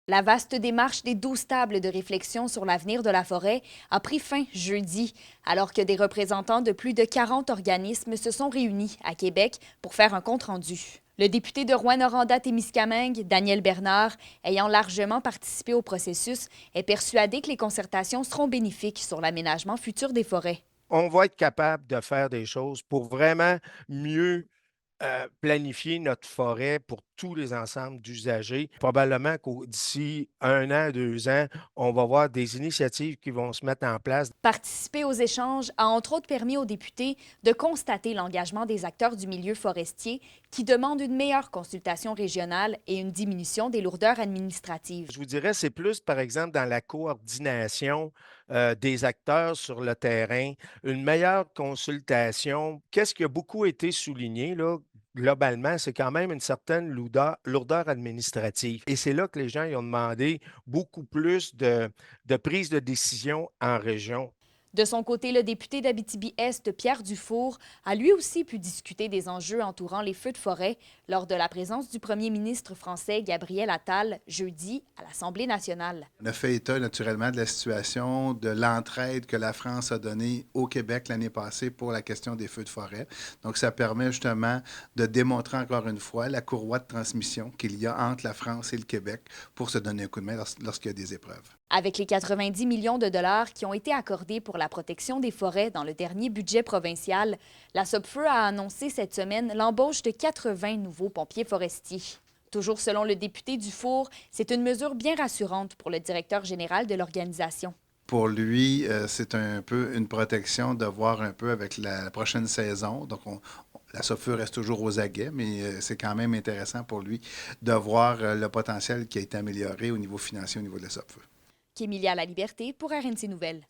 La vaste démarche des 12 tables de réflexion sur l'avenir de la forêt a pris fin jeudi, alors que des représentants de plus de 40 organismes se sont réunis à Québec pour faire un compte-rendu. Le député de Rouyn-Noranda-Témiscamingue, Daniel Bernard, ayant largement participé au processus, est persuadé que les concertations seront bénéfiques sur l'aménagement futur des forêts. On va être capable de faire des choses pour vraiment mieux planifier notre forêt pour tous les ensembles d'usagers. Probablement qu'au d'ici 1 an, 2 ans, on va voir des initiatives qui vont se mettre en place. Participer aux échanges a entre autres permis aux députés de constater l'engagement des acteurs du milieu forestier qui demandent une meilleure consultation régionale et une diminution des lourdeurs administratives. Je vous dirais, c'est plus, par exemple, dans la coordination des acteurs sur le terrain, une meilleure consultation. Qu'est-ce qui a beaucoup été souligné, là, globalement, c'est quand même une certaine lourdeur administrative. Et c'est là que les gens ils ont demandé beaucoup plus de prise de décision en région. De son côté, le député d'Abitibi-Est, Pierre Dufour, a lui aussi pu discuter des enjeux entourant les feux de forêt lors de la présence du premier ministre français Gabriel Attal jeudi à l'Assemblée nationale. On a fait état naturellement de la situation, de l'entraide que la France a donnée au Québec l'année passée pour la question des feux de forêt. Donc, ça permet justement de démontrer encore une fois la courroie de transmission qu'il y a entre la France et le Québec pour se donner un coup de main lorsqu'il y a des épreuves. Avec les 90 millions de dollars qui ont été accordés pour la protection des forêts dans le dernier budget provincial, la SOPFEU a annoncé cette semaine l'embauche de 80 nouveaux pompiers forestiers. Toujours selon le député Dufour, c'est une mesure bien rassurante pour le directeur général de l'organisation. Pour lui, c'est un peu une protection de voir un peu avec la prochaine saison. Donc, la SOPFEU reste toujours aux aguets, mais c'est quand même intéressant pour lui de voir le potentiel qui a été amélioré au niveau financier, au niveau de la SOPFEU. Kémilia La Liberté pour RNC Nouvelles.